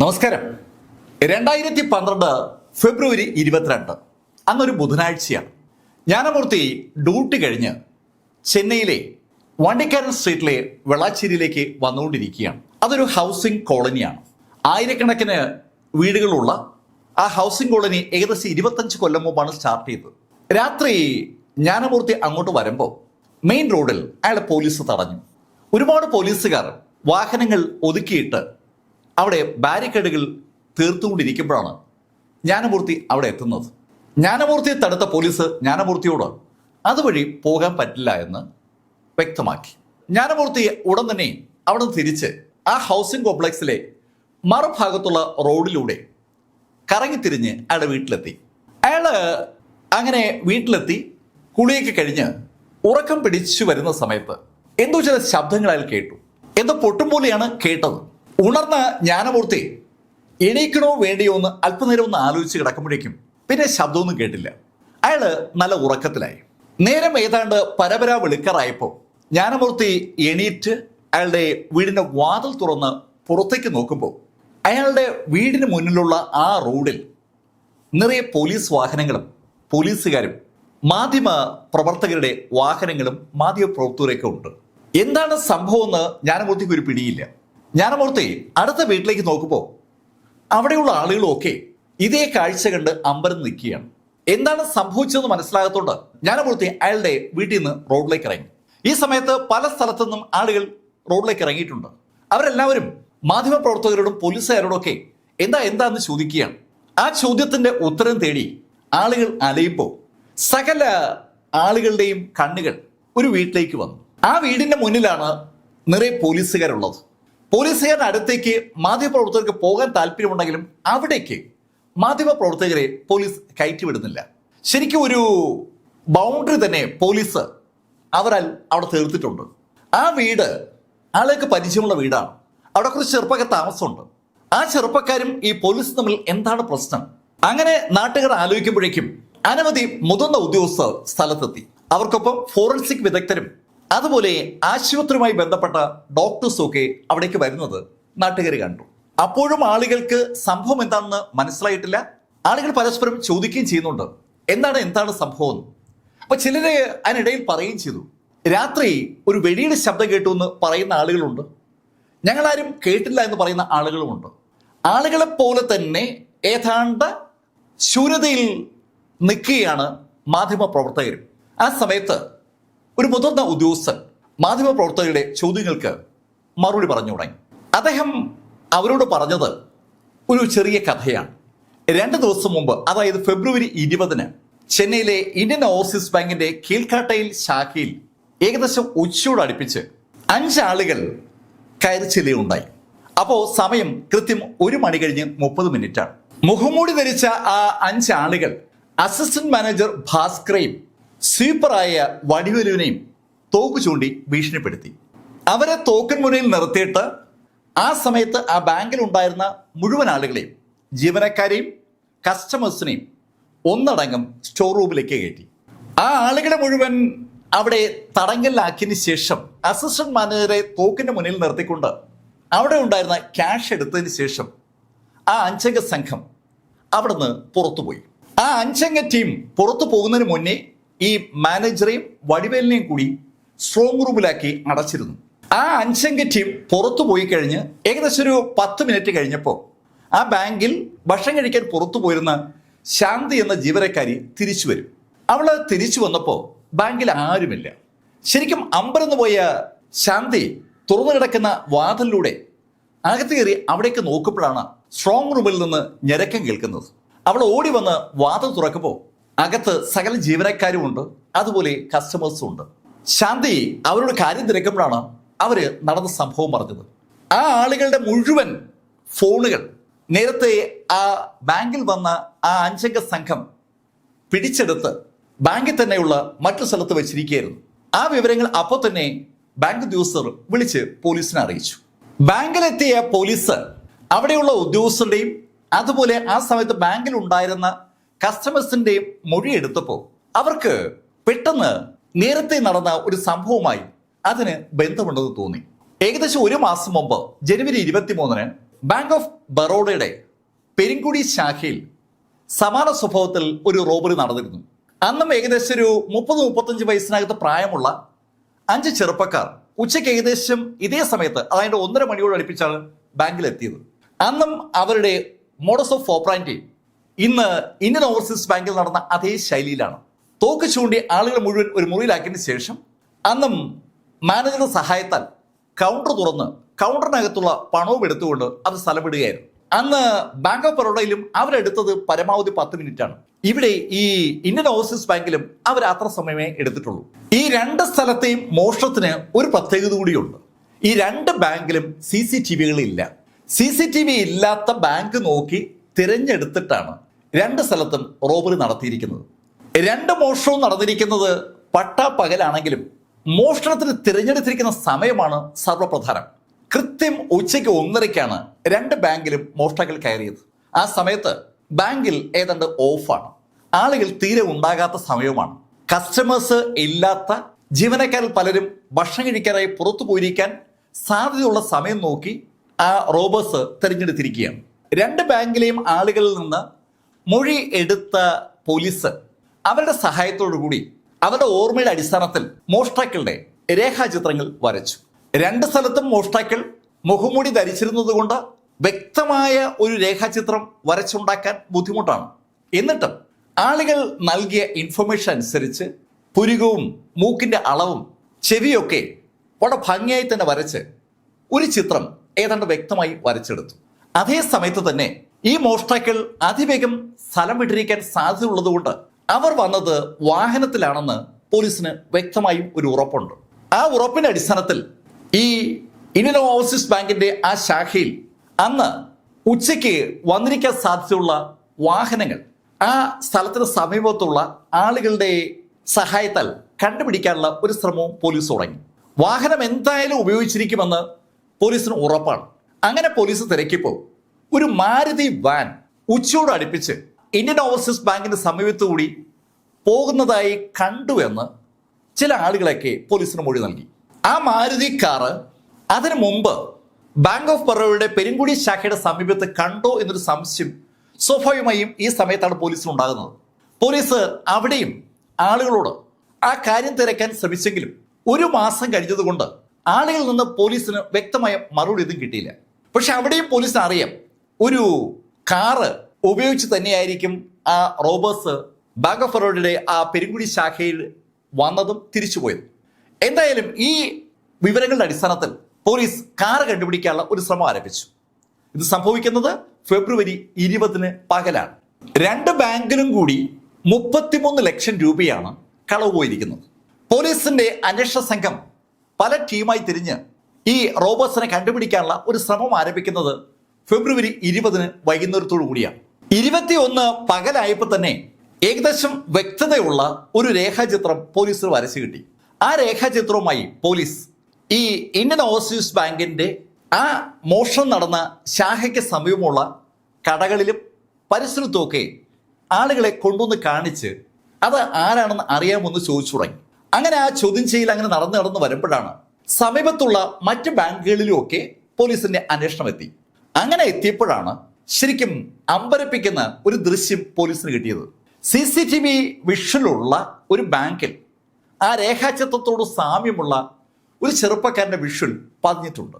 നമസ്കാരം. 2012 ഫെബ്രുവരി 22 അന്നൊരു ബുധനാഴ്ചയാണ്. ജ്ഞാനമൂർത്തി ഡ്യൂട്ടി കഴിഞ്ഞ് ചെന്നൈയിലെ വണ്ടിക്കാരൻ സ്ട്രീറ്റിലെ വെള്ളാച്ചേരിയിലേക്ക് വന്നുകൊണ്ടിരിക്കുകയാണ്. അതൊരു ഹൗസിംഗ് കോളനിയാണ്. ആയിരക്കണക്കിന് വീടുകളുള്ള ആ ഹൗസിംഗ് കോളനി ഏകദേശം 25 കൊല്ലം മുമ്പാണ് സ്റ്റാർട്ട് ചെയ്തത്. രാത്രി ജ്ഞാനമൂർത്തി അങ്ങോട്ട് വരുമ്പോൾ മെയിൻ റോഡിൽ അയാളെ പോലീസ് തടഞ്ഞു. ഒരുപാട് പോലീസുകാർ വാഹനങ്ങൾ ഒതുക്കിയിട്ട് അവിടെ ബാരിക്കേഡുകൾ തീർത്തുകൊണ്ടിരിക്കുമ്പോഴാണ് ജ്ഞാനമൂർത്തി അവിടെ എത്തുന്നത്. ജ്ഞാനമൂർത്തിയെ തടുത്ത പോലീസ് ജ്ഞാനമൂർത്തിയോട് അതുവഴി പോകാൻ പറ്റില്ല എന്ന് വ്യക്തമാക്കി. ജ്ഞാനമൂർത്തി ഉടൻ തന്നെ അവിടെ നിന്ന് തിരിച്ച് ആ ഹൗസിംഗ് കോംപ്ലക്സിലെ മറുഭാഗത്തുള്ള റോഡിലൂടെ കറങ്ങിത്തിരിഞ്ഞ് അയാളുടെ വീട്ടിലെത്തി. അയാള് അങ്ങനെ വീട്ടിലെത്തി കുളിയൊക്കെ കഴിഞ്ഞ് ഉറക്കം പിടിച്ചു വരുന്ന സമയത്ത് എന്തോ ചില ശബ്ദങ്ങൾ അയാൾ കേട്ടു. എന്തോ പൊട്ടുംപോലെയാണ് കേട്ടത്. ഉണർന്ന ജ്ഞാനമൂർത്തി എണീക്കണോ വേണ്ടിയോ എന്ന് അല്പനേരം ഒന്ന് ആലോചിച്ച് കിടക്കുമ്പോഴേക്കും പിന്നെ ശബ്ദമൊന്നും കേട്ടില്ല. അയാള് നല്ല ഉറക്കത്തിലായി. നേരം ഏതാണ്ട് പരപരാ വെളുക്കാറായപ്പോൾ ജ്ഞാനമൂർത്തി എണീറ്റ് അയാളുടെ വീടിന്റെ വാതിൽ തുറന്ന് പുറത്തേക്ക് നോക്കുമ്പോൾ അയാളുടെ വീടിന് മുന്നിലുള്ള ആ റോഡിൽ നിറയെ പോലീസ് വാഹനങ്ങളും പോലീസുകാരും മാധ്യമ പ്രവർത്തകരുടെ വാഹനങ്ങളും മാധ്യമ പ്രവർത്തകരൊക്കെ ഉണ്ട്. എന്താണ് സംഭവം എന്ന് ജ്ഞാനമൂർത്തിക്ക് ഒരു പിടിയില്ല. ജ്ഞാനമൂർത്തി അടുത്ത വീട്ടിലേക്ക് നോക്കുമ്പോൾ അവിടെയുള്ള ആളുകളൊക്കെ ഇതേ കാഴ്ച കണ്ട് അമ്പരം നിൽക്കുകയാണ്. എന്താണ് സംഭവിച്ചതെന്ന് മനസ്സിലാകത്തോണ്ട് ജ്ഞാനമൂർത്തി അയാളുടെ വീട്ടിൽ നിന്ന് റോഡിലേക്ക് ഇറങ്ങി. ഈ സമയത്ത് പല സ്ഥലത്തു നിന്നും ആളുകൾ റോഡിലേക്ക് ഇറങ്ങിയിട്ടുണ്ട്. അവരെല്ലാവരും മാധ്യമപ്രവർത്തകരോടും പോലീസുകാരോടൊക്കെ എന്താന്ന് ചോദിക്കുകയാണ്. ആ ചോദ്യത്തിന്റെ ഉത്തരം തേടി ആളുകൾ അലയുമ്പോൾ സകല ആളുകളുടെയും കണ്ണുകൾ ഒരു വീട്ടിലേക്ക് വന്നു. ആ വീടിന്റെ മുന്നിലാണ് നിറയെ പോലീസുകാരുള്ളത്. പോലീസുകാരുടെ അടുത്തേക്ക് മാധ്യമപ്രവർത്തകർക്ക് പോകാൻ താല്പര്യമുണ്ടെങ്കിലും അവിടേക്ക് മാധ്യമപ്രവർത്തകരെ പോലീസ് കയറ്റിവിടുന്നില്ല. ശരിക്കും ഒരു ബൗണ്ടറി തന്നെ പോലീസ് അവരാൽ അവിടെ തീർത്തിട്ടുണ്ട്. ആ വീട് ആൾക്ക് പരിചയമുള്ള വീടാണ്. അവിടെ കുറച്ച് ചെറുപ്പക്കാർ താമസമുണ്ട്. ആ ചെറുപ്പക്കാരും ഈ പോലീസും തമ്മിൽ എന്താണ് പ്രശ്നം? അങ്ങനെ നാട്ടുകാർ ആലോചിക്കുമ്പോഴേക്കും അനവധി മുതിർന്ന ഉദ്യോഗസ്ഥർ സ്ഥലത്തെത്തി. അവർക്കൊപ്പം ഫോറൻസിക് വിദഗ്ധരും അതുപോലെ ആശുപത്രിയുമായി ബന്ധപ്പെട്ട ഡോക്ടേഴ്സും ഒക്കെ അവിടേക്ക് വരുന്നത് നാട്ടുകാർ കണ്ടു. അപ്പോഴും ആളുകൾക്ക് സംഭവം എന്താണെന്ന് മനസ്സിലായിട്ടില്ല. ആളുകൾ പരസ്പരം ചോദിക്കുകയും ചെയ്യുന്നുണ്ട്, എന്താണ് സംഭവം. അപ്പൊ ചിലര് അതിനിടയിൽ പറയുകയും ചെയ്തു, രാത്രി ഒരു വെടിയുടെ ശബ്ദം കേട്ടു എന്ന് പറയുന്ന ആളുകളുണ്ട്, ഞങ്ങളാരും കേട്ടില്ല എന്ന് പറയുന്ന ആളുകളുമുണ്ട്. ആളുകളെ പോലെ തന്നെ ഏതാണ്ട് ശൂന്യതയിൽ നിൽക്കുകയാണ് മാധ്യമ പ്രവർത്തകരും. ആ സമയത്ത് ഒരു മുതിർന്ന ഉദ്യോഗസ്ഥൻ മാധ്യമപ്രവർത്തകരുടെ ചോദ്യങ്ങൾക്ക് മറുപടി പറഞ്ഞു തുടങ്ങി. അദ്ദേഹം അവരോട് പറഞ്ഞത് ഒരു ചെറിയ കഥയാണ്. 2 ദിവസം മുമ്പ്, അതായത് ഫെബ്രുവരി 20 ചെന്നൈയിലെ ഇന്ത്യൻ ഓവർസീസ് ബാങ്കിന്റെ കീഴ്ക്കാട്ടയിൽ ശാഖയിൽ ഏകദേശം ഉച്ചയോട് അടുപ്പിച്ച് 5 ആളുകൾ കയറി ചെല്ലുകയുണ്ടായി. അപ്പോൾ സമയം കൃത്യം 1 മണി കഴിഞ്ഞ് 30 മിനിറ്റാണ്. മുഖംമൂടി ധരിച്ച ആ 5 ആളുകൾ അസിസ്റ്റന്റ് മാനേജർ ഭാസ്കറേയും സ്വീപ്പറായ വടിവേലുവിനെയും തോക്ക് ചൂണ്ടി ഭീഷണിപ്പെടുത്തി. അവരെ തോക്കിന് മുന്നിൽ നിർത്തിയിട്ട് ആ സമയത്ത് ആ ബാങ്കിൽ ഉണ്ടായിരുന്ന മുഴുവൻ ആളുകളെയും, ജീവനക്കാരെയും കസ്റ്റമേഴ്സിനെയും ഒന്നടങ്കം സ്റ്റോർ റൂമിലേക്ക് കയറ്റി. ആ ആളുകളെ മുഴുവൻ അവിടെ തടങ്കലിലാക്കിയതിന് ശേഷം അസിസ്റ്റന്റ് മാനേജറെ തോക്കിന്റെ മുന്നിൽ നിർത്തിക്കൊണ്ട് അവിടെ ഉണ്ടായിരുന്ന ക്യാഷ് എടുത്തതിന് ശേഷം ആ 5 അംഗ സംഘം അവിടുന്ന് പുറത്തുപോയി. ആ 5 അംഗ ടീം പുറത്തു പോകുന്നതിന് മുന്നേ ഈ മാനേജറെയും വടിവേലിനെയും കൂടി സ്ട്രോങ് റൂമിലാക്കി അടച്ചിരുന്നു. ആ 5 അംഗ ടീം പുറത്തു പോയി കഴിഞ്ഞ് ഏകദേശം ഒരു 10 മിനിറ്റ് കഴിഞ്ഞപ്പോൾ ആ ബാങ്കിൽ ഭക്ഷണം കഴിക്കാൻ പുറത്തു പോയിരുന്ന ശാന്തി എന്ന ജീവനക്കാരി തിരിച്ചു വരും. അവള് തിരിച്ചു വന്നപ്പോൾ ബാങ്കിൽ ആരുമില്ല. ശരിക്കും അമ്പരന്ന് പോയ ശാന്തി തുറന്നു കിടക്കുന്ന വാതിലിലൂടെ അകത്ത് കയറി അവിടേക്ക് നോക്കുമ്പോഴാണ് സ്ട്രോങ് റൂമിൽ നിന്ന് ഞരക്കം കേൾക്കുന്നത്. അവൾ ഓടി വന്ന് വാതിൽ തുറക്കുമ്പോൾ അകത്ത് സകല ജീവനക്കാരും ഉണ്ട്, അതുപോലെ കസ്റ്റമേഴ്സും ഉണ്ട്. ശാന്തി അവരോട് കാര്യം തിരക്കുമ്പോഴാണ് അവര് നടന്ന സംഭവം പറഞ്ഞത്. ആ ആളുകളുടെ മുഴുവൻ ഫോണുകൾ നേരത്തെ ആ ബാങ്കിൽ വന്ന ആ 5 അംഗ സംഘം പിടിച്ചെടുത്ത് ബാങ്കിൽ തന്നെയുള്ള മറ്റു സ്ഥലത്ത് വെച്ചിരിക്കുകയായിരുന്നു. ആ വിവരങ്ങൾ അപ്പോൾ തന്നെ ബാങ്ക് ഉദ്യോഗസ്ഥർ വിളിച്ച് പോലീസിനെ അറിയിച്ചു. ബാങ്കിലെത്തിയ പോലീസ് അവിടെയുള്ള ഉദ്യോഗസ്ഥരുടെയും അതുപോലെ ആ സമയത്ത് ബാങ്കിൽ ഉണ്ടായിരുന്ന കസ്റ്റമേഴ്സിന്റെയും മൊഴിയെടുത്തപ്പോൾ അവർക്ക് പെട്ടെന്ന് നേരത്തെ നടന്ന ഒരു സംഭവമായി അതിന് ബന്ധമുണ്ടെന്ന് തോന്നി. ഏകദേശം 1 മാസം മുമ്പ് ജനുവരി 23 ബാങ്ക് ഓഫ് ബറോഡയുടെ പെരിങ്കുടി ശാഖയിൽ സമാന സ്വഭാവത്തിൽ ഒരു റോബറി നടന്നിരുന്നു. അന്നും ഏകദേശം ഒരു 30-35 വയസ്സിനകത്ത് പ്രായമുള്ള 5 ചെറുപ്പക്കാർ ഉച്ചയ്ക്ക് ഏകദേശം ഇതേ സമയത്ത്, അതായത് 1:30 മണിയോട് അടുപ്പിച്ചാണ് ബാങ്കിലെത്തിയത്. അന്നും അവരുടെ മോഡസ് ഓഫ് ഓപ്പറാൻഡി ഇന്ന് ഇന്ത്യൻ ഓവർസീസ് ബാങ്കിൽ നടന്ന അതേ ശൈലിയിലാണ്. തോക്ക് ചൂണ്ടി ആളുകൾ മുഴുവൻ ഒരു മുറിയിലാക്കിയതിന് ശേഷം അന്നും മാനേജറുടെ സഹായത്താൽ കൗണ്ടർ തുറന്ന് കൗണ്ടറിനകത്തുള്ള പണവും എടുത്തുകൊണ്ട് അത് സ്ഥലം വിടുകയായിരുന്നു. അന്ന് ബാങ്ക് ഓഫ് ബറോഡയിലും അവരെടുത്തത് പരമാവധി 10 മിനിറ്റാണ്. ഇവിടെ ഈ ഇന്ത്യൻ ഓവർസീസ് ബാങ്കിലും അവർ അത്ര സമയമേ എടുത്തിട്ടുള്ളൂ. ഈ 2 സ്ഥലത്തെയും മോഷണത്തിന് ഒരു പ്രത്യേകത കൂടിയുണ്ട്. ഈ 2 ബാങ്കിലും CCTV ഇല്ല. CCTV ഇല്ലാത്ത ബാങ്ക് നോക്കി തിരഞ്ഞെടുത്തിട്ടാണ് 2 സ്ഥലത്തും റോബറി നടത്തിയിരിക്കുന്നത്. 2 മോഷണവും നടന്നിരിക്കുന്നത് പട്ടാപ്പകലാണെങ്കിലും മോഷണത്തിന് തിരഞ്ഞെടുത്തിരിക്കുന്ന സമയമാണ് സർവ്വപ്രധാനം. കൃത്യം ഉച്ചയ്ക്ക് 1:30ക്കാണ് 2 ബാങ്കിലും മോഷ്ടാക്കൾ കയറിയത്. ആ സമയത്ത് ബാങ്കിൽ ഏതാണ്ട് ഓഫാണ്. ആളുകൾ തീരെ ഉണ്ടാകാത്ത സമയവുമാണ്. കസ്റ്റമേഴ്സ് ഇല്ലാത്ത, ജീവനക്കാരിൽ പലരും ഭക്ഷണം കഴിക്കാനായി പുറത്തു പോയിരിക്കാൻ സാധ്യതയുള്ള സമയം നോക്കി ആ റോബേഴ്സ് തിരഞ്ഞെടുത്തിരിക്കുകയാണ്. 2 ബാങ്കിലെയും ആളുകളിൽ നിന്ന് മൊഴി എടുത്ത പോലീസ് അവരുടെ സഹായത്തോടു കൂടി അവരുടെ ഓർമ്മയുടെ അടിസ്ഥാനത്തിൽ മോഷ്ടാക്കളുടെ രേഖാചിത്രങ്ങൾ വരച്ചു. 2 സ്ഥലത്തും മോഷ്ടാക്കൾ മുഖംമൂടി ധരിച്ചിരുന്നത് കൊണ്ട് വ്യക്തമായ ഒരു രേഖാചിത്രം വരച്ചുണ്ടാക്കാൻ ബുദ്ധിമുട്ടാണ്. എന്നിട്ടും ആളുകൾ നൽകിയ ഇൻഫർമേഷൻ അനുസരിച്ച് പുരുകവും മൂക്കിന്റെ അളവും ചെവിയൊക്കെ വളരെ ഭംഗിയായി തന്നെ വരച്ച് ഒരു ചിത്രം ഏതാണ്ട് വ്യക്തമായി വരച്ചെടുത്തു. അതേ സമയത്ത് തന്നെ ഈ മോഷ്ടാക്കൾ അതിവേഗം സ്ഥലം വിട്ടിരിക്കാൻ സാധ്യതയുള്ളതുകൊണ്ട് അവർ വന്നത് വാഹനത്തിലാണെന്ന് പോലീസിന് വ്യക്തമായും ഒരു ഉറപ്പുണ്ട്. ആ ഉറപ്പിന്റെ അടിസ്ഥാനത്തിൽ ഈ ഇന്ത്യൻ ഓവർസീസ് ബാങ്കിന്റെ ആ ശാഖയിൽ അന്ന് ഉച്ചയ്ക്ക് വന്നിരിക്കാൻ സാധ്യതയുള്ള വാഹനങ്ങൾ ആ സ്ഥലത്തിന് സമീപത്തുള്ള ആളുകളുടെ സഹായത്താൽ കണ്ടുപിടിക്കാനുള്ള ഒരു ശ്രമവും പോലീസ് തുടങ്ങി. വാഹനം എന്തായാലും ഉപയോഗിച്ചിരിക്കുമെന്ന് പോലീസിന് ഉറപ്പാണ്. അങ്ങനെ പോലീസ് തിരക്കിപ്പോൾ ഒരു മാരുതി വാൻ ഉച്ചയോട് അടുപ്പിച്ച് ഇന്ത്യൻ ഓവർസീസ് ബാങ്കിന്റെ സമീപത്തു കൂടി പോകുന്നതായി കണ്ടുവെന്ന് ചില ആളുകളൊക്കെ പോലീസിന് മൊഴി നൽകി. ആ മാരുതി കാറ് അതിനു മുമ്പ് ബാങ്ക് ഓഫ് ബറോഡയുടെ പെരിങ്കുടി ശാഖയുടെ സമീപത്ത് കണ്ടോ എന്നൊരു സംശയം സ്വാഭാവികമായും ഈ സമയത്താണ് പോലീസിന് ഉണ്ടാകുന്നത്. പോലീസ് അവിടെയും ആളുകളോട് ആ കാര്യം തിരക്കാൻ ശ്രമിച്ചെങ്കിലും 1 മാസം കഴിഞ്ഞതുകൊണ്ട് ആളുകളിൽ നിന്ന് പോലീസിന് വ്യക്തമായ മറുപടി ഒന്നും കിട്ടിയില്ല. പക്ഷെ അവിടെയും പോലീസിന് അറിയാം ഒരു കാറ് ഉപയോഗിച്ച് തന്നെയായിരിക്കും ആ റോബേഴ്സ് ബാങ്ക് ഓഫ് ബറോഡയുടെ ആ പെരിങ്കുടി ശാഖയിൽ വന്നതും തിരിച്ചുപോയതും. എന്തായാലും ഈ വിവരങ്ങളുടെ അടിസ്ഥാനത്തിൽ പോലീസ് കാറ് കണ്ടുപിടിക്കാനുള്ള ഒരു ശ്രമം ആരംഭിച്ചു. ഇത് സംഭവിക്കുന്നത് ഫെബ്രുവരി 20 പകലാണ്. 2 ബാങ്കിലും കൂടി 33 ലക്ഷം രൂപയാണ് കളവ് പോയിരിക്കുന്നത്. പോലീസിന്റെ അന്വേഷണ സംഘം പല ടീമായി തിരിഞ്ഞ് ഈ റോബേഴ്സിനെ കണ്ടുപിടിക്കാനുള്ള ഒരു ശ്രമം ആരംഭിക്കുന്നത് ഫെബ്രുവരി 20 വൈകുന്നേരത്തോടു കൂടിയാണ്. 21 പകലായപ്പോൾ തന്നെ ഏകദേശം വ്യക്തതയുള്ള ഒരു രേഖാചിത്രം പോലീസിന് വരച്ചു കിട്ടി. ആ രേഖാചിത്രവുമായി പോലീസ് ഈ ഇന്ത്യൻ ഓവർസീസ് ബാങ്കിന്റെ ആ മോഷണം നടന്ന ശാഖയ്ക്ക് സമീപമുള്ള കടകളിലും പരിസരത്തുമൊക്കെ ആളുകളെ കൊണ്ടുവന്ന് കാണിച്ച് അത് ആരാണെന്ന് അറിയാമെന്ന് ചോദിച്ചു തുടങ്ങി. അങ്ങനെ ആ ചോദ്യം ചെയ്യൽ അങ്ങനെ നടന്നു വരുമ്പോഴാണ് സമീപത്തുള്ള മറ്റ് ബാങ്കുകളിലുമൊക്കെ പോലീസിന്റെ അന്വേഷണം എത്തി. അങ്ങനെ എത്തിയപ്പോഴാണ് ശരിക്കും അമ്പരപ്പിക്കുന്ന ഒരു ദൃശ്യം പോലീസിന് കിട്ടിയത്. CCTV വിഷ്വലുള്ള ഒരു ബാങ്കിൽ ആ രേഖാചിത്രത്തോട് സാമ്യമുള്ള ഒരു ചെറുപ്പക്കാരന്റെ വിഷ്വൽ പതിഞ്ഞിട്ടുണ്ട്.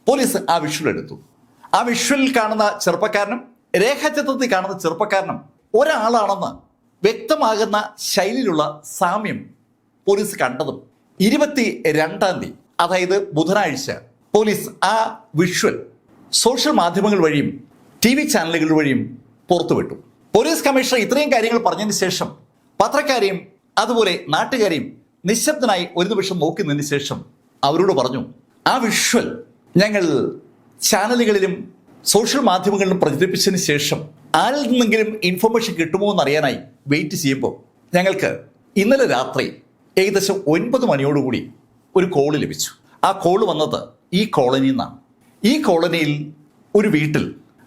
പോലീസ് ആ വിഷ്വൽ എടുത്തു. ആ വിഷ്വലിൽ കാണുന്ന ചെറുപ്പക്കാരനും രേഖാചിത്രത്തിൽ കാണുന്ന ചെറുപ്പക്കാരനും ഒരാളാണെന്ന് വ്യക്തമാകുന്ന ശൈലിയിലുള്ള സാമ്യം പോലീസ് കണ്ടതും 22-ാം തീയതി, അതായത് ബുധനാഴ്ച, പോലീസ് ആ വിഷ്വൽ സോഷ്യൽ മാധ്യമങ്ങൾ വഴിയും TV ചാനലുകൾ വഴിയും പുറത്തുവിട്ടു. പോലീസ് കമ്മീഷണർ ഇത്രയും കാര്യങ്ങൾ പറഞ്ഞതിന് ശേഷം പത്രക്കാരെയും അതുപോലെ നാട്ടുകാരെയും നിശബ്ദനായി ഒരു നിമിഷം നോക്കി നിന്നതിന് ശേഷം അവരോട് പറഞ്ഞു, ആ വിഷ്വൽ ഞങ്ങൾ ചാനലുകളിലും സോഷ്യൽ മാധ്യമങ്ങളിലും പ്രചരിപ്പിച്ചതിന് ശേഷം ആരിൽ നിന്നെങ്കിലും ഇൻഫർമേഷൻ കിട്ടുമോ എന്നറിയാനായി വെയിറ്റ് ചെയ്യുമ്പോൾ ഞങ്ങൾക്ക് ഇന്നലെ രാത്രി ഏകദേശം 9 മണിയോടുകൂടി ഒരു കോള് ലഭിച്ചു. ആ കോള് വന്നത് ഈ കോളനിയിൽ നിന്നാണ്. ഈ കോളനിയിൽ ഒരു വീട്ടിൽ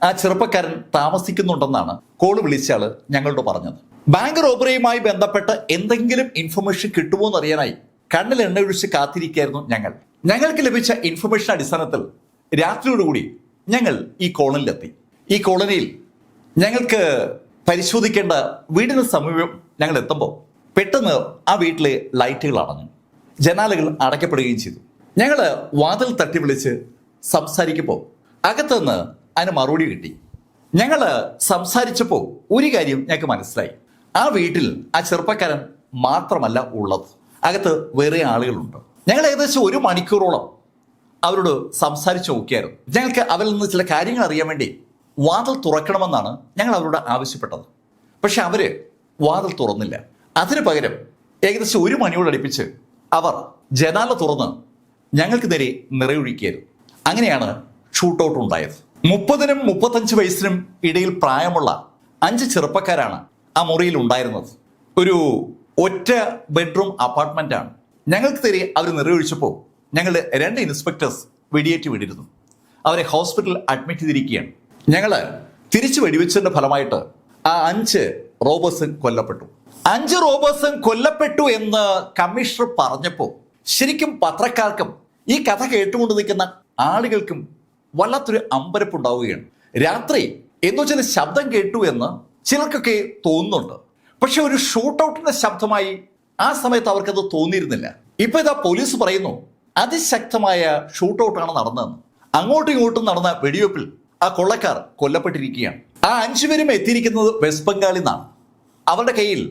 ആ ചെറുപ്പക്കാരൻ താമസിക്കുന്നുണ്ടെന്നാണ് കോള് വിളിച്ചയാള് ഞങ്ങളോട് പറഞ്ഞത്. ബാങ്ക് റോബറിയുമായി ബന്ധപ്പെട്ട് എന്തെങ്കിലും ഇൻഫർമേഷൻ കിട്ടുമോ എന്നറിയാനായി കണ്ണിൽ എണ്ണയൊഴിച്ച് കാത്തിരിക്കുകയായിരുന്നു ഞങ്ങൾക്ക് ലഭിച്ച ഇൻഫർമേഷൻ അടിസ്ഥാനത്തിൽ രാത്രിയോടുകൂടി ഞങ്ങൾ ഈ കോളനിയിലെത്തി. ഈ കോളനിയിൽ ഞങ്ങൾക്ക് പരിശോധിക്കേണ്ട വീടിന് സമീപം ഞങ്ങൾ എത്തുമ്പോൾ പെട്ടെന്ന് ആ വീട്ടിലെ ലൈറ്റുകൾ അടഞ്ഞു, ജനാലകൾ അടയ്ക്കപ്പെടുകയും ചെയ്തു. ഞങ്ങൾ വാതിൽ തട്ടി വിളിച്ച് സംസാരിക്കുമ്പോൾ അകത്തുനിന്ന് അതിന് മറുപടി കിട്ടി. ഞങ്ങൾ സംസാരിച്ചപ്പോൾ ഒരു കാര്യം ഞങ്ങൾക്ക് മനസ്സിലായി. ആ വീട്ടിൽ ആ ചെറുപ്പക്കാരൻ മാത്രമല്ല ഉള്ളത്, അകത്ത് വേറെ ആളുകളുണ്ട്. ഞങ്ങൾ ഏകദേശം 1 മണിക്കൂറോളം അവരോട് സംസാരിച്ച് നോക്കിയായിരുന്നു. ഞങ്ങൾക്ക് അവരിൽ നിന്ന് ചില കാര്യങ്ങൾ അറിയാൻ വേണ്ടി വാതിൽ തുറക്കണമെന്നാണ് ഞങ്ങൾ അവരോട് ആവശ്യപ്പെട്ടത്. പക്ഷെ അവര് വാതിൽ തുറന്നില്ല. അതിനു പകരം ഏകദേശം 1 മണിയോടടുപ്പിച്ച് അവർ ജനാല തുറന്ന് ഞങ്ങൾക്ക് നേരെ നിറയൊഴിക്കുകയായിരുന്നു. അങ്ങനെയാണ് ഷൂട്ട് ഔട്ട് ഉണ്ടായത്. 30നും 35 വയസ്സിനും ഇടയിൽ പ്രായമുള്ള 5 ചെറുപ്പക്കാരാണ് ആ മുറിയിൽ ഉണ്ടായിരുന്നത്. ഒരു ഒറ്റ ബെഡ്റൂം അപ്പാർട്ട്മെന്റ് ആണ്. ഞങ്ങൾക്ക് നേരെ അവർ നിറയൊഴിച്ചപ്പോൾ ഞങ്ങളുടെ 2 ഇൻസ്പെക്ടേഴ്സ് വെടിയേറ്റ് വീണിരുന്നു. അവരെ ഹോസ്പിറ്റലിൽ അഡ്മിറ്റ് ചെയ്തിരിക്കുകയാണ്. ഞങ്ങൾ തിരിച്ചു വെടിവെച്ചതിന്റെ ഫലമായിട്ട് ആ 5 റോബേഴ്സും കൊല്ലപ്പെട്ടു. 5 റോബേഴ്സും കൊല്ലപ്പെട്ടു എന്ന് കമ്മീഷണർ പറഞ്ഞപ്പോൾ ശരിക്കും പത്രക്കാർക്കും ഈ കഥ കേട്ടുകൊണ്ട് നിൽക്കുന്ന ആളുകൾക്കും വല്ലാത്തൊരു അമ്പരപ്പുണ്ടാവുകയാണ്. രാത്രി എന്തോ ചില ശബ്ദം കേട്ടു എന്ന് ചിലർക്കൊക്കെ തോന്നുന്നുണ്ട്. പക്ഷെ ഒരു ഷൂട്ട് ഔട്ടിന്റെ ശബ്ദമായി ആ സമയത്ത് അവർക്കത് തോന്നിയിരുന്നില്ല. ഇപ്പൊ ഇതാ പോലീസ് പറയുന്നു അതിശക്തമായ ഷൂട്ട് ഔട്ടാണ് നടന്നതെന്ന്. അങ്ങോട്ടും ഇങ്ങോട്ടും നടന്ന വെടിവെപ്പിൽ ആ കൊള്ളക്കാർ കൊല്ലപ്പെട്ടിരിക്കുകയാണ്. ആ 5 പേരും എത്തിയിരിക്കുന്നത് വെസ്റ്റ് ബംഗാളിൽ നിന്നാണ്. അവരുടെ കയ്യിൽ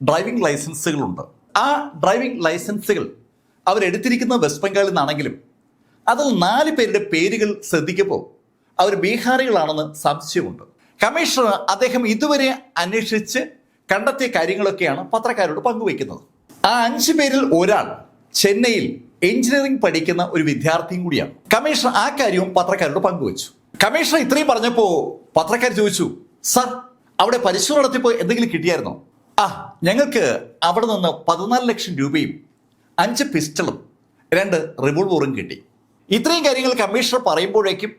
ഡ്രൈവിംഗ് ലൈസൻസുകളുണ്ട്. ആ ഡ്രൈവിംഗ് ലൈസൻസുകൾ അവരെടുത്തിരിക്കുന്നത് വെസ്റ്റ് ബംഗാളിൽ നിന്നാണെങ്കിലും അതിൽ 4 പേരുടെ പേരുകൾ ശ്രദ്ധിക്കുമ്പോൾ അവർ ബീഹാറികളാണെന്ന് സംശയമുണ്ട്. കമ്മീഷണർ അദ്ദേഹം ഇതുവരെ അന്വേഷിച്ച് കണ്ടെത്തിയ കാര്യങ്ങളൊക്കെയാണ് പത്രക്കാരോട് പങ്കുവയ്ക്കുന്നത്. ആ 5 പേരിൽ ഒരാൾ ചെന്നൈയിൽ എഞ്ചിനീയറിംഗ് പഠിക്കുന്ന ഒരു വിദ്യാർത്ഥിയും കൂടിയാണ്. കമ്മീഷണർ ആ കാര്യവും പത്രക്കാരോട് പങ്കുവച്ചു. കമ്മീഷണർ ഇത്രയും പറഞ്ഞപ്പോൾ പത്രക്കാർ ചോദിച്ചു, സർ അവിടെ പരിശോധന നടത്തിയപ്പോൾ എന്തെങ്കിലും കിട്ടിയായിരുന്നോ? ഞങ്ങൾക്ക് അവിടെ നിന്ന് 14 ലക്ഷം രൂപയും 5 പിസ്റ്റളും 2 റിവോൾവറും കിട്ടി. ഇത്രയും കാര്യങ്ങൾ കമ്മീഷണർ പറയുമ്പോഴേക്കും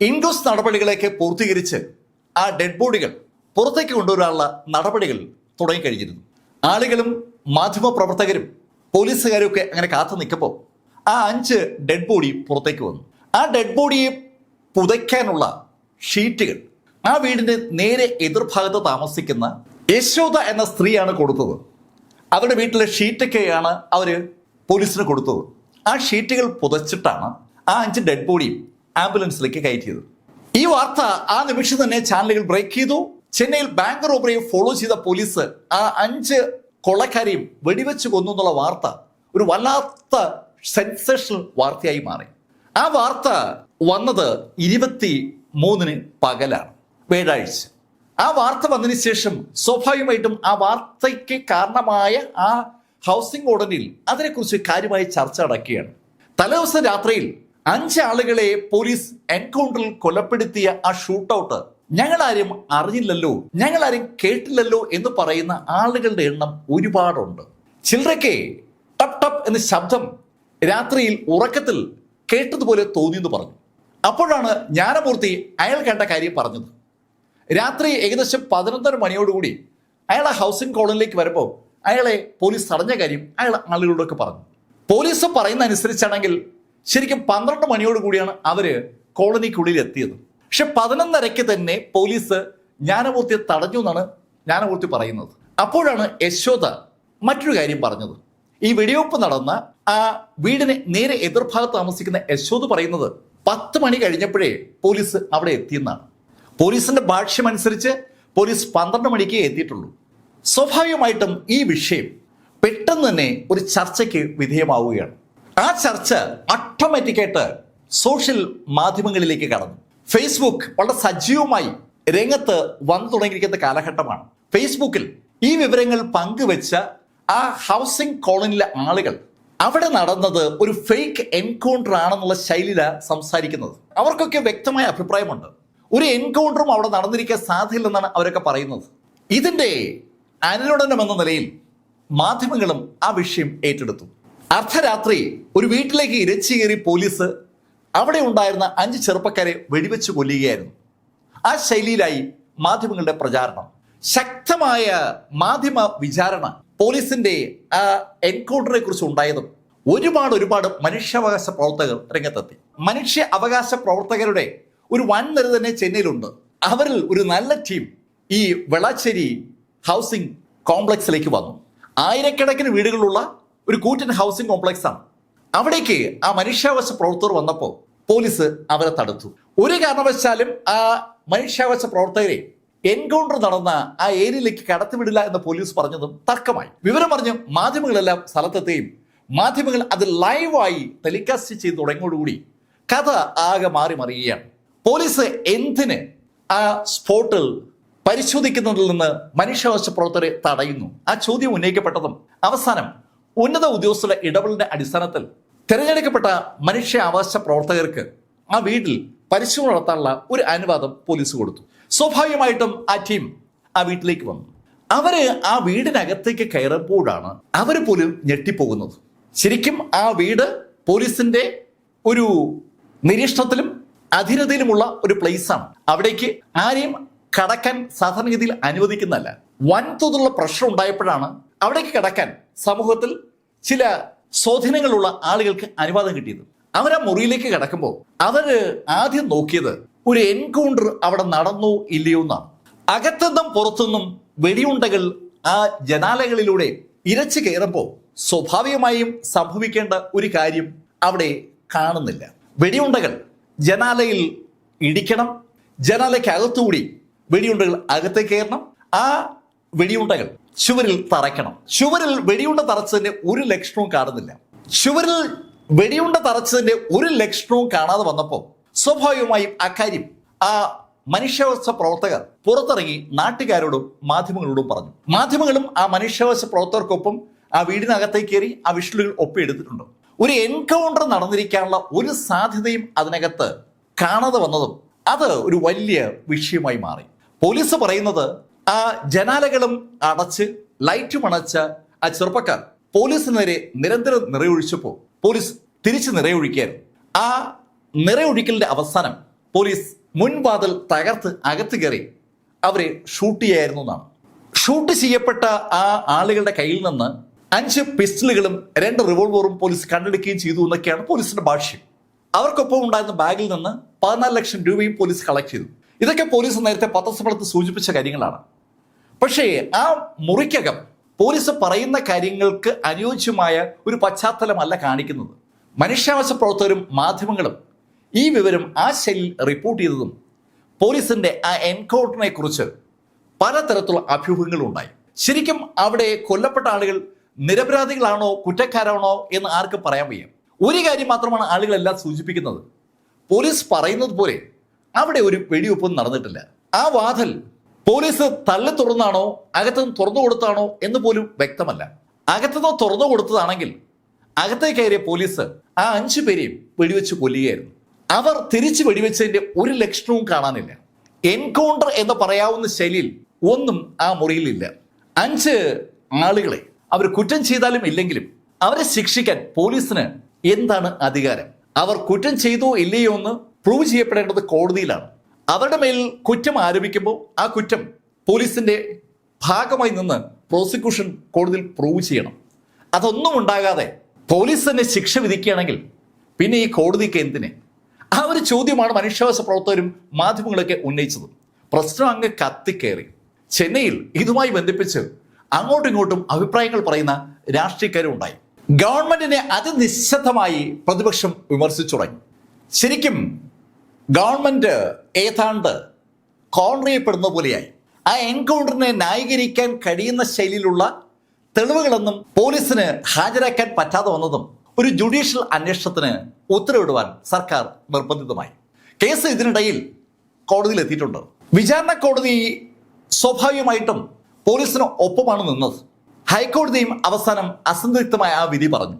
ഇൻക്വസ്റ്റ് നടപടികളൊക്കെ പൂർത്തീകരിച്ച് ആ ഡെഡ് ബോഡികൾ പുറത്തേക്ക് കൊണ്ടുവരാനുള്ള നടപടികൾ തുടങ്ങിക്കഴിഞ്ഞിരുന്നു. ആളുകളും മാധ്യമപ്രവർത്തകരും പോലീസുകാരും ഒക്കെ അങ്ങനെ കാത്തു നിൽക്കുമ്പോൾ ആ 5 ഡെഡ് ബോഡി പുറത്തേക്ക് വന്നു. ആ ഡെഡ് ബോഡിയെ പുതയ്ക്കാനുള്ള ഷീറ്റുകൾ ആ വീടിന്റെ നേരെ എതിർഭാഗത്ത് താമസിക്കുന്ന യശോദ എന്ന സ്ത്രീയാണ് കൊടുത്തത്. അവരുടെ വീട്ടിലെ ഷീറ്റൊക്കെയാണ് അവര് പോലീസിന് കൊടുത്തത്. ആ ഷീറ്റുകൾ പുതച്ചിട്ടാണ് ആ 5 ഡെഡ് ബോഡിയും ആംബുലൻസിലേക്ക് കയറ്റിയത്. ഈ വാർത്ത ആ നിമിഷം തന്നെ ചാനലുകൾ ബ്രേക്ക് ചെയ്തു. ചെന്നൈയിൽ ബാങ്ക് റോബറിയെ ഫോളോ ചെയ്ത പോലീസ് ആ 5 കൊള്ളക്കാരെയും വെടിവെച്ച് കൊന്നു എന്നുള്ള വാർത്ത ഒരു വല്ലാത്ത സെൻസേഷണൽ വാർത്തയായി മാറി. ആ വാർത്ത വന്നത് 23-ന് പകലാണ്, വ്യാഴാഴ്ച. ആ വാർത്ത വന്നതിന് ശേഷം സ്വാഭാവികമായിട്ടും ആ വാർത്തയ്ക്ക് കാരണമായ ആ ഹൗസിംഗ് ഓർഡറിൽ അതിനെക്കുറിച്ച് കാര്യമായ ചർച്ച നടക്കുകയാണ്. തലേദിവസം രാത്രിയിൽ 5 ആളുകളെ പോലീസ് എൻകൗണ്ടറിൽ കൊലപ്പെടുത്തിയ ആ ഷൂട്ട് ഔട്ട് ഞങ്ങളാരും അറിഞ്ഞില്ലല്ലോ, ഞങ്ങളാരും കേട്ടില്ലല്ലോ എന്ന് പറയുന്ന ആളുകളുടെ എണ്ണം ഒരുപാടുണ്ട്. ചിലരൊക്കെ ടപ് ടപ് എന്ന ശബ്ദം രാത്രിയിൽ ഉറക്കത്തിൽ കേട്ടതുപോലെ തോന്നിയെന്ന് പറഞ്ഞു. അപ്പോഴാണ് ജ്ഞാനമൂർത്തി അയാൾ കണ്ട കാര്യം പറഞ്ഞത്. രാത്രി ഏകദേശം 11:30 മണിയോടുകൂടി അയാൾ ആ ഹൗസിംഗ് കോളനിയിലേക്ക് വരുമ്പോൾ അയാളെ പോലീസ് തടഞ്ഞ കാര്യം അയാൾ ആളുകളോടൊക്കെ പറഞ്ഞു. പോലീസ് പറയുന്ന അനുസരിച്ചാണെങ്കിൽ ശരിക്കും 12 മണിയോടുകൂടിയാണ് അവര് കോളനിക്കുള്ളിൽ എത്തിയത്. പക്ഷെ 11:30 തന്നെ പോലീസ് ജ്ഞാനമൂർത്തിയെ തടഞ്ഞു എന്നാണ് ജ്ഞാനമൂർത്തി പറയുന്നത്. അപ്പോഴാണ് യശോദ മറ്റൊരു കാര്യം പറഞ്ഞത്. ഈ വെടിവെപ്പ് നടന്ന ആ വീടിന് നേരെ എതിർഭാഗത്ത് താമസിക്കുന്ന യശോദ പറയുന്നത് 10 മണി കഴിഞ്ഞപ്പോഴേ പോലീസ് അവിടെ എത്തിയെന്നാണ്. പോലീസിന്റെ ഭാഷ്യമനുസരിച്ച് പോലീസ് 12 മണിക്കേ എത്തിയിട്ടുള്ളൂ. സ്വാഭാവികമായിട്ടും ഈ വിഷയം പെട്ടെന്ന് തന്നെ ഒരു ചർച്ചയ്ക്ക് വിധേയമാവുകയാണ്. ആ ചർച്ച ഓട്ടോമാറ്റിക്കായിട്ട് സോഷ്യൽ മാധ്യമങ്ങളിലേക്ക് കടന്നു. ഫേസ്ബുക്ക് വളരെ സജീവമായി രംഗത്ത് വന്നു തുടങ്ങിയിരിക്കുന്ന കാലഘട്ടമാണ്. ഫേസ്ബുക്കിൽ ഈ വിവരങ്ങൾ പങ്കുവെച്ച ആ ഹൗസിംഗ് കോളനിയിലെ ആളുകൾ അവിടെ നടന്നത് ഒരു ഫേക്ക് എൻകൗണ്ടർ ആണെന്നുള്ള ശൈലിയിലാണ് സംസാരിക്കുന്നത്. അവർക്കൊക്കെ വ്യക്തമായ അഭിപ്രായമുണ്ട്. ഒരു എൻകൗണ്ടറും അവിടെ നടന്നിരിക്കാൻ സാധ്യതയില്ലെന്നാണ് അവരൊക്കെ പറയുന്നത്. ഇതിന്റെ അനുരണനം എന്ന നിലയിൽ മാധ്യമങ്ങളും ആ വിഷയം ഏറ്റെടുത്തു. അർദ്ധരാത്രി ഒരു വീട്ടിലേക്ക് ഇരച്ചു കയറി പോലീസ് അവിടെ ഉണ്ടായിരുന്ന 5 ചെറുപ്പക്കാരെ വെടിവെച്ച് കൊല്ലുകയായിരുന്നു. ആ ശൈലിയിലായി മാധ്യമങ്ങളുടെ പ്രചാരണം. ശക്തമായ മാധ്യമ വിചാരണ പോലീസിന്റെ ആ എൻകൗണ്ടറിനെ കുറിച്ച് ഉണ്ടായതും ഒരുപാട് മനുഷ്യാവകാശ പ്രവർത്തകർ രംഗത്തെത്തി. മനുഷ്യ അവകാശ പ്രവർത്തകരുടെ ഒരു വൻ നിര തന്നെ ചെന്നൈയിലുണ്ട്. അവരിൽ ഒരു നല്ല ടീം ഈ വെളാച്ചേരി ഹൗസിംഗ് കോംപ്ലക്സിലേക്ക് വന്നു. ആയിരക്കണക്കിന് വീടുകളുള്ള ഒരു കൂറ്റൻ ഹൗസിംഗ് കോംപ്ലക്സ് ആണ്. അവിടേക്ക് ആ മനുഷ്യാവകാശ പ്രവർത്തകർ വന്നപ്പോൾ പോലീസ് അവരെ തടുത്തു. ഒരു കാരണവശാലും ആ മനുഷ്യാവകാശ പ്രവർത്തകരെ എൻകൗണ്ടർ നടന്ന ആ ഏരിയയിലേക്ക് കടത്തിവിടില്ല എന്ന് പോലീസ് പറഞ്ഞതും തർക്കമായി. വിവരം പറഞ്ഞ് മാധ്യമങ്ങളെല്ലാം സ്ഥലത്തെത്തുകയും മാധ്യമങ്ങൾ അത് ലൈവായി ടെലികാസ്റ്റ് ചെയ്ത് തുടങ്ങിയോടുകൂടി കഥ ആകെ മാറി മറിയുകയാണ്. പോലീസ് എന്തിന് ആ സ്പോട്ടിൽ പരിശോധിക്കുന്നതിൽ നിന്ന് മനുഷ്യാവകാശ പ്രവർത്തകരെ തടയുന്നു? ആ ചോദ്യം ഉന്നയിക്കപ്പെട്ടതും അവസാനം ഉന്നത ഉദ്യോഗസ്ഥരുടെ ഇടപെടലിന്റെ അടിസ്ഥാനത്തിൽ തിരഞ്ഞെടുക്കപ്പെട്ട മനുഷ്യാവകാശ പ്രവർത്തകർക്ക് ആ വീട്ടിൽ പരിശോധന നടത്താനുള്ള ഒരു അനുവാദം പോലീസ് കൊടുത്തു. സ്വാഭാവികമായിട്ടും ആ ടീം ആ വീട്ടിലേക്ക് വന്നു. അവര് ആ വീടിനകത്തേക്ക് കയറുമ്പോഴാണ് അവര് പോലും ഞെട്ടിപ്പോകുന്നത്. ശരിക്കും ആ വീട് പോലീസിന്റെ ഒരു നിരീക്ഷണത്തിലും അധീനതയിലുമുള്ള ഒരു പ്ലേസാണ്. അവിടേക്ക് ആരെയും കടക്കാൻ സാധാരണഗതിയിൽ അനുവദിക്കുന്നതല്ല. വൻതോതിലുള്ള പ്രശ്നം ഉണ്ടായപ്പോഴാണ് അവിടേക്ക് കടക്കാൻ സമൂഹത്തിൽ ചില സ്വാധീനങ്ങളുള്ള ആളുകൾക്ക് അനുവാദം കിട്ടിയത്. അവർ ആ മുറിയിലേക്ക് കടക്കുമ്പോൾ അവര് ആദ്യം നോക്കിയത് ഒരു എൻകൗണ്ടർ അവിടെ നടന്നോ ഇല്ലയോ എന്നാണ്. അകത്തുനിന്നും പുറത്തുനിന്നും വെടിയുണ്ടകൾ ആ ജനാലകളിലൂടെ ഇരച്ചു കയറുമ്പോൾ സ്വാഭാവികമായും സംഭവിക്കേണ്ട ഒരു കാര്യം അവിടെ കാണുന്നില്ല. വെടിയുണ്ടകൾ ജനാലയിൽ ഇടിക്കണം, ജനാലയ്ക്കകത്തുകൂടി വെടിയുണ്ടകൾ അകത്തേക്ക് കയറണം, ആ വെടിയുണ്ടകൾ ചുവരിൽ തറയ്ക്കണം. ചുവരിൽ വെടിയുണ്ട തറച്ചതിന്റെ ഒരു ലക്ഷണവും കാണുന്നില്ല. ചുവരിൽ വെടിയുണ്ട തറച്ചതിന്റെ ഒരു ലക്ഷണവും കാണാതെ വന്നപ്പോൾ സ്വാഭാവികമായും അക്കാര്യം ആ മനുഷ്യാവകാശ പ്രവർത്തകർ പുറത്തിറങ്ങി നാട്ടുകാരോടും മാധ്യമങ്ങളോടും പറഞ്ഞു. മാധ്യമങ്ങളും ആ മനുഷ്യാവകാശ പ്രവർത്തകർക്കൊപ്പം ആ വീടിനകത്തേക്ക് കയറി ആ വിഷ്വലുകൾ ഒപ്പിയെടുത്തിട്ടുണ്ട്. ഒരു എൻകൗണ്ടർ നടന്നിരിക്കാനുള്ള ഒരു സാധ്യതയും അതിനകത്ത് കാണാതെ വന്നതും അത് ഒരു വലിയ വിഷയമായി മാറി. പോലീസ് പറയുന്നത് ആ ജനാലകളും അടച്ച് ലൈറ്റും അണച്ച ആ ചെറുപ്പക്കാർ പോലീസിന് നേരെ നിരന്തരം നിറയൊഴിച്ചപ്പോൾ പോലീസ് തിരിച്ച് നിറയൊഴിക്കായിരുന്നു. ആ നിറയൊഴിക്കലിന്റെ അവസാനം പോലീസ് മുൻവാതിൽ തകർത്ത് അകത്ത് കയറി അവരെ ഷൂട്ട് ചെയ്യായിരുന്നു എന്നാണ്. ഷൂട്ട് ചെയ്യപ്പെട്ട ആ ആളുകളുടെ കയ്യിൽ നിന്ന് 5 പിസ്റ്റളുകളും 2 റിവോൾവറും പോലീസ് കണ്ടെടുക്കുകയും ചെയ്തു എന്നൊക്കെയാണ് പോലീസിന്റെ ഭാഷ്യം. അവർക്കൊപ്പം ഉണ്ടായിരുന്ന ബാഗിൽ നിന്ന് 14 ലക്ഷം രൂപയും പോലീസ് കളക്ട് ചെയ്തു. ഇതൊക്കെ പോലീസ് നേരത്തെ പത്രസമ്മേളനത്തിൽ സൂചിപ്പിച്ച കാര്യങ്ങളാണ്. പക്ഷേ ആ മുറിക്കകം പോലീസ് പറയുന്ന കാര്യങ്ങൾക്ക് അനുയോജ്യമായ ഒരു പശ്ചാത്തലമല്ല കാണിക്കുന്നത്. മനുഷ്യാവകാശ പ്രവർത്തകരും മാധ്യമങ്ങളും ഈ വിവരം ആ ശൈലിയിൽ റിപ്പോർട്ട് ചെയ്തതും പോലീസിന്റെ ആ എൻകൗണ്ടറിനെ കുറിച്ച് പലതരത്തിലുള്ള അഭ്യൂഹങ്ങളും ഉണ്ടായി. ശരിക്കും അവിടെ കൊല്ലപ്പെട്ട ആളുകൾ നിരപരാധികളാണോ കുറ്റക്കാരാണോ എന്ന് ആർക്കും പറയാൻ വയ്യ. ഒരു കാര്യം മാത്രമാണ് ആളുകളെല്ലാം സൂചിപ്പിക്കുന്നത്. പോലീസ് പറയുന്നത് പോലെ അവിടെ ഒരു വെടിവെപ്പൊന്നും നടന്നിട്ടില്ല. ആ വാതിൽ പോലീസ് തള്ളി തുറന്നാണോ അകത്തുനിന്ന് തുറന്നു കൊടുത്താണോ എന്ന് പോലും വ്യക്തമല്ല. അകത്തുനിന്ന് തുറന്നു കൊടുത്തതാണെങ്കിൽ അകത്തേക്ക് കയറിയ പോലീസ് ആ 5 പേരെയും വെടിവെച്ച് കൊല്ലുകയായിരുന്നു. അവർ തിരിച്ച് വെടിവെച്ചതിന്റെ ഒരു ലക്ഷണവും കാണാനില്ല. എൻകൗണ്ടർ എന്ന് പറയാവുന്ന ശൈലിയിൽ ഒന്നും ആ മുറിയിലില്ല. 5 ആളുകളെ അവർ കുറ്റം ചെയ്താലും ഇല്ലെങ്കിലും അവരെ ശിക്ഷിക്കാൻ പോലീസിന് എന്താണ് അധികാരം? അവർ കുറ്റം ചെയ്തോ ഇല്ലയോ എന്ന് പ്രൂവ് ചെയ്യപ്പെടേണ്ടത് കോടതിയിലാണ്. അവരുടെ മേൽ കുറ്റം ആരോപിക്കുമ്പോൾ ആ കുറ്റം പോലീസിന്റെ ഭാഗമായി നിന്ന് പ്രോസിക്യൂഷൻ കോടതിയിൽ പ്രൂവ് ചെയ്യണം. അതൊന്നും ഉണ്ടാകാതെ പോലീസ് തന്നെ ശിക്ഷ വിധിക്കുകയാണെങ്കിൽ പിന്നെ ഈ കോടതിക്ക് എന്തിന്? ആ ഒരു ചോദ്യമാണ് മനുഷ്യാവകാശ പ്രവർത്തകരും മാധ്യമങ്ങളൊക്കെ ഉന്നയിച്ചത്. പ്രശ്നം അങ്ങ് കത്തിക്കയറി. ചെന്നൈയിൽ ഇതുമായി ബന്ധിപ്പിച്ച് അങ്ങോട്ടും ഇങ്ങോട്ടും അഭിപ്രായങ്ങൾ പറയുന്ന രാഷ്ട്രീയക്കാരും ഉണ്ടായി. ഗവൺമെന്റിനെ അതിനിശ്ചിതമായി പ്രതിപക്ഷം വിമർശിച്ചു തുടങ്ങി. ശരിക്കും ഗവൺമെന്റ് ഏതാണ്ട് കോർണർ ചെയ്യപ്പെടുന്ന പോലെയായി. ആ എൻകൗണ്ടറിനെ ന്യായീകരിക്കാൻ കഴിയുന്ന ശൈലിയിലുള്ള തെളിവുകളൊന്നും പോലീസിന് ഹാജരാക്കാൻ പറ്റാതെ വന്നതും ഒരു ജുഡീഷ്യൽ അന്വേഷണത്തിന് ഉത്തരവിടുവാൻ സർക്കാർ നിർബന്ധിതമായി. കേസ് ഇതിനിടയിൽ കോടതിയിൽ എത്തിയിട്ടുണ്ട്. വിചാരണ കോടതി സ്വാഭാവികമായിട്ടും പോലീസിന് ഒപ്പമാണ് നിന്നത്. ഹൈക്കോടതിയും അവസാനം അസന്ധിഗ്ധമായ ആ വിധി പറഞ്ഞു.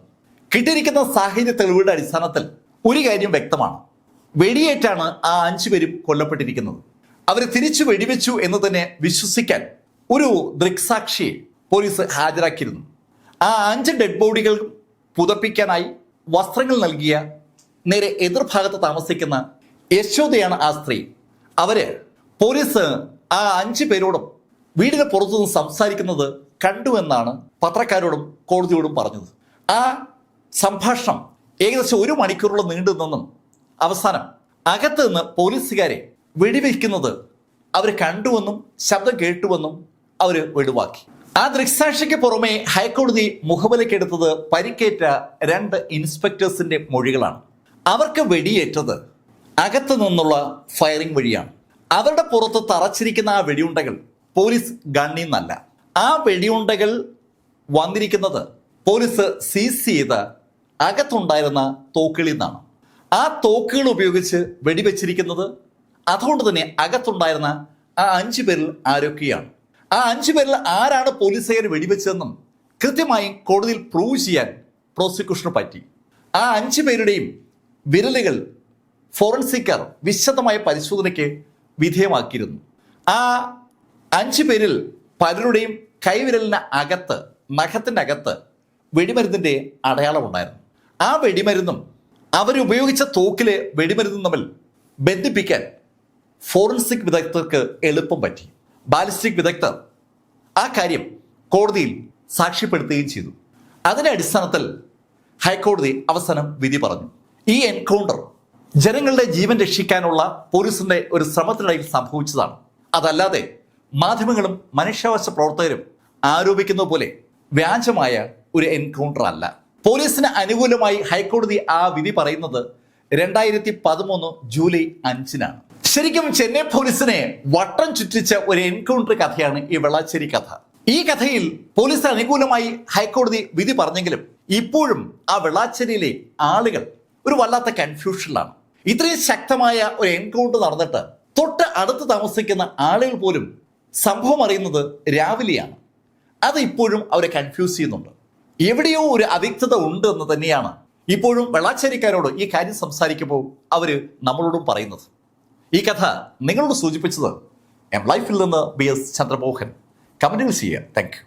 കിട്ടിയിരിക്കുന്ന സാഹചര്യ തെളിവുകളുടെ അടിസ്ഥാനത്തിൽ ഒരു കാര്യം വ്യക്തമാണ്. വെടിയേറ്റാണ് ആ 5 പേരും കൊല്ലപ്പെട്ടിരിക്കുന്നത്. അവർ തിരിച്ചു വെടിവെച്ചു എന്ന് തന്നെ വിശ്വസിക്കാൻ ഒരു ദൃക്സാക്ഷിയെ പോലീസ് ഹാജരാക്കിയിരുന്നു. ആ 5 ഡെഡ് ബോഡികൾ പുതപ്പിക്കാനായി വസ്ത്രങ്ങൾ നൽകിയ നേരെ എതിർഭാഗത്ത് താമസിക്കുന്ന യശോദയാണ് ആ സ്ത്രീ. അവര് പോലീസ് ആ 5 പേരോടും വീടിന് പുറത്തുനിന്ന് സംസാരിക്കുന്നത് കണ്ടുവെന്നാണ് പത്രക്കാരോടും കോടതിയോടും പറഞ്ഞത്. ആ സംഭാഷണം ഏകദേശം 1 മണിക്കൂറോളം നീണ്ടു നിന്നും അവസാനം അകത്ത് നിന്ന് പോലീസുകാരെ വെടിവെക്കുന്നത് അവർ കണ്ടുവെന്നും ശബ്ദം കേട്ടുവെന്നും അവർ വെളിവാക്കി. ആ ദൃക്സാക്ഷിക്ക് പുറമെ ഹൈക്കോടതി മുഖവിലക്കെടുത്തത് പരിക്കേറ്റ 2 ഇൻസ്പെക്ടേഴ്സിന്റെ മൊഴികളാണ്. അവർക്ക് വെടിയേറ്റത് അകത്ത് നിന്നുള്ള ഫയറിംഗ് വഴിയാണ്. അവരുടെ പുറത്ത് തറച്ചിരിക്കുന്ന ആ വെടിയുണ്ടകൾ പോലീസ് ഗണ്ണിൽ നിന്നല്ല. ആ വെടിയുണ്ടകൾ വന്നിരിക്കുന്നത് പോലീസ് സീസ് ചെയ്ത അകത്തുണ്ടായിരുന്ന തോക്കുകളിൽ നിന്നാണ്. ആ തോക്കുകൾ ഉപയോഗിച്ച് വെടിവെച്ചിരിക്കുന്നത് അതുകൊണ്ട് തന്നെ അകത്തുണ്ടായിരുന്ന ആ 5 പേരിൽ ആരൊക്കെയാണ്, ആ 5 പേരിൽ ആരാണ് പോലീസുകാർ വെടിവെച്ചതെന്നും കൃത്യമായി കോടതിയിൽ പ്രൂവ് ചെയ്യാൻ പ്രോസിക്യൂഷന് പറ്റി. ആ 5 പേരുടെയും വിരലുകൾ ഫോറൻസിക്കർ വിശദമായ പരിശോധനയ്ക്ക് വിധേയമാക്കിയിരുന്നു. ആ 5 പേരിൽ പലരുടെയും കൈവിരലിന് അകത്ത്, നഖത്തിൻ്റെ അകത്ത് വെടിമരുന്നിൻ്റെ അടയാളമുണ്ടായിരുന്നു. ആ വെടിമരുന്നും അവരുപയോഗിച്ച തോക്കിലെ വെടിമരുന്നും തമ്മിൽ ബന്ധിപ്പിക്കാൻ ഫോറൻസിക് വിദഗ്ധർക്ക് എളുപ്പം പറ്റി. ബാലിസ്റ്റിക് വിദഗ്ധർ ആ കാര്യം കോടതിയിൽ സാക്ഷ്യപ്പെടുത്തുകയും ചെയ്തു. അതിന്റെ അടിസ്ഥാനത്തിൽ ഹൈക്കോടതി അവസാനം വിധി പറഞ്ഞു. ഈ എൻകൗണ്ടർ ജനങ്ങളുടെ ജീവൻ രക്ഷിക്കാനുള്ള പോലീസിന്റെ ഒരു ശ്രമത്തിനിടയിൽ സംഭവിച്ചതാണ്. അതല്ലാതെ മാധ്യമങ്ങളും മനുഷ്യാവകാശ പ്രവർത്തകരും ആരോപിക്കുന്ന പോലെ വ്യാജമായ ഒരു എൻകൗണ്ടർ അല്ല. പോലീസിന് അനുകൂലമായി ഹൈക്കോടതി ആ വിധി പറയുന്നത് 2013 ജൂലൈ 5-നാണ്. ശരിക്കും ചെന്നൈ പോലീസിനെ വട്ടം ചുറ്റിച്ച ഒരു എൻകൗണ്ടർ കഥയാണ് ഈ വെള്ളാച്ചേരി കഥ. ഈ കഥയിൽ പോലീസ് അനുകൂലമായി ഹൈക്കോടതി വിധി പറഞ്ഞെങ്കിലും ഇപ്പോഴും ആ വെള്ളാച്ചേരിയിലെ ആളുകൾ ഒരു വല്ലാത്ത കൺഫ്യൂഷനിലാണ്. ഇത്രയും ശക്തമായ ഒരു എൻകൗണ്ടർ നടന്നിട്ട് തൊട്ട് അടുത്ത് താമസിക്കുന്ന ആളുകൾ പോലും സംഭവം അറിയുന്നത് രാവിലെയാണ്. അത് ഇപ്പോഴും അവരെ കൺഫ്യൂസ് ചെയ്യുന്നുണ്ട്. എവിടെയോ ഒരു അവ്യക്തത ഉണ്ട് എന്ന് തന്നെയാണ് ഇപ്പോഴും വെള്ളാച്ചേരിക്കാരോട് ഈ കാര്യം സംസാരിക്കുമ്പോൾ അവർ നമ്മളോടും പറയുന്നത്. ഈ കഥ നിങ്ങളോട് സൂചിപ്പിച്ചത് എം ലൈഫിൽ നിന്ന് BS ചന്ദ്രമോഹൻ. കമന്റുകൾ ചെയ്യുക. Thank you.